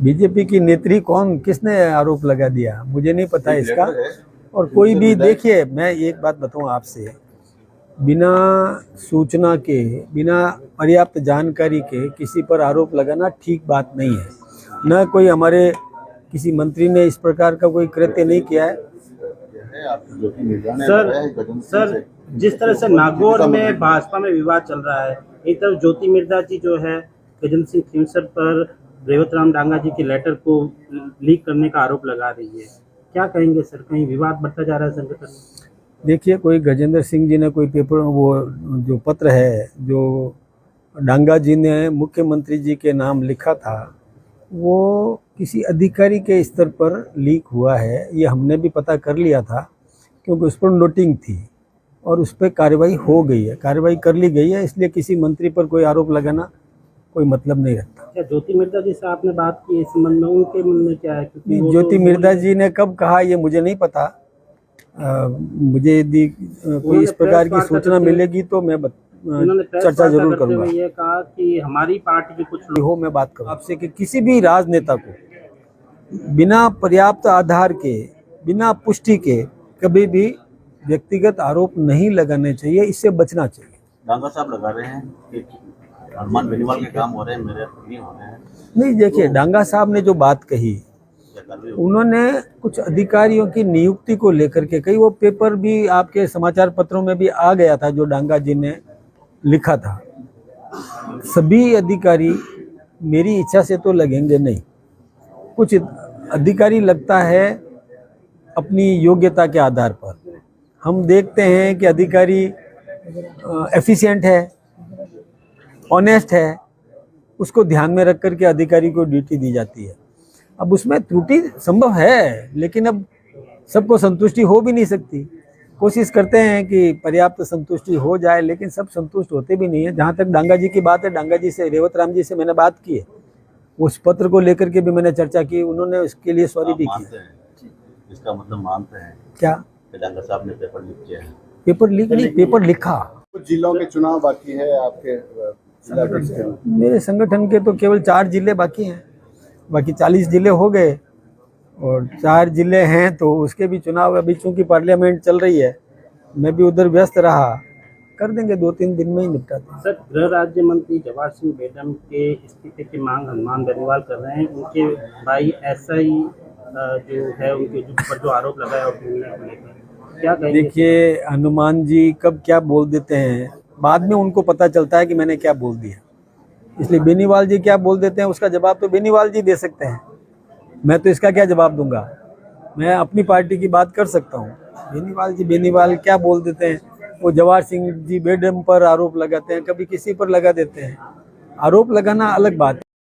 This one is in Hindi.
बीजेपी की नेत्री कौन, किसने आरोप लगा दिया, मुझे नहीं पता इसका। और कोई भी देखिए, मैं एक बात बताऊं आपसे, बिना सूचना के, बिना पर्याप्त जानकारी के किसी पर आरोप लगाना ठीक बात नहीं है। न कोई हमारे किसी मंत्री ने इस प्रकार का कोई कृत्य नहीं किया है। सर, जिस तरह से नागौर में भाजपा में विवाद चल रहा है, एक तरफ ज्योति मिर्धा जी जो है गजेंद्र सिंह खींवसर पर रेवत राम डांगा जी के लेटर को लीक करने का आरोप लगा रही है, क्या कहेंगे सर? कहीं विवाद बढ़ता जा रहा है संगठन में? देखिए, कोई गजेंद्र सिंह जी ने कोई पेपर, वो जो पत्र है जो डांगा जी ने मुख्यमंत्री जी के नाम लिखा था, वो किसी अधिकारी के स्तर पर लीक हुआ है, ये हमने भी पता कर लिया था, क्योंकि उस पर नोटिंग थी और उस पर कार्रवाई हो गई है, कार्रवाई कर ली गई है। इसलिए किसी मंत्री पर कोई आरोप लगाना कोई मतलब नहीं रखता। क्या ज्योति मिर्धा जी से आपने बात की इस संबंध में? उनके मन में क्या है? ज्योति मिर्धा जी ने कब कहा ये मुझे नहीं पता। मुझे यदि कोई इस प्रकार की सूचना मिलेगी तो मैं चर्चा जरूर करूंगा। ये कहा कि हमारी पार्टी के कुछ लोग, मैं बात करूँ आपसे कि किसी भी राजनेता को बिना पर्याप्त आधार के, बिना पुष्टि के कभी भी व्यक्तिगत आरोप नहीं लगाने चाहिए, इससे बचना चाहिए। डांगा साहब लगा रहे हैं कि हनुमान बेनीवाल के काम हो रहे हैं, मेरे नहीं हो रहे हैं। नहीं, देखिए, डांगा साहब ने जो बात कही, उन्होंने कुछ अधिकारियों की नियुक्ति को लेकर के कही, वो पेपर भी आपके समाचार पत्रों में भी आ गया था जो डांगा जी ने लिखा था। सभी अधिकारी मेरी इच्छा से तो लगेंगे नहीं, कुछ अधिकारी लगता है अपनी योग्यता के आधार पर। हम देखते हैं कि अधिकारी एफिशिएंट है, ऑनेस्ट है, उसको ध्यान में रख करके अधिकारी को ड्यूटी दी जाती है। अब उसमें त्रुटि संभव है, लेकिन अब सबको संतुष्टि हो भी नहीं सकती। कोशिश करते हैं कि पर्याप्त संतुष्टि हो जाए, लेकिन सब संतुष्ट होते भी नहीं है। जहाँ तक डांगा जी की बात है, डांगा जी से, रेवत राम जी से मैंने बात की है, उस पत्र को लेकर के भी मैंने चर्चा की, उन्होंने उसके लिए सॉरी भी की। इसका मतलब मानते हैं क्या डांगा साहब ने पेपर लीक किया है? पेपर लीक नहीं, पेपर लिखा। कुछ जिलों के चुनाव बाकी है आपके मेरे संगठन के तो केवल 4 जिले बाकी हैं, बाकी 40 जिले हो गए, और 4 जिले हैं तो उसके भी चुनाव अभी, चूंकि पार्लियामेंट चल रही है, मैं भी उधर व्यस्त रहा, कर देंगे 2-3 दिन में ही निपटाते हैं। सर, गृह राज्य मंत्री जवाहर सिंह बेडम के इस्तीफे की मांग हनुमान बेनीवाल कर रहे हैं। उनके भाई एसआई जो है, उनके ऊपर जो आरोप लगाया और क्या कहेंगे? देखिए, हनुमान जी कब क्या बोल देते हैं, बाद में उनको पता चलता है कि मैंने क्या बोल दिया। इसलिए बेनीवाल जी क्या बोल देते हैं उसका जवाब तो बेनीवाल जी दे सकते हैं, मैं तो इसका क्या जवाब दूंगा। मैं अपनी पार्टी की बात कर सकता हूँ। बेनीवाल क्या बोल देते हैं, वो जवाहर सिंह जी बेडम पर आरोप लगाते हैं, कभी किसी पर लगा देते हैं। आरोप लगाना अलग बात है।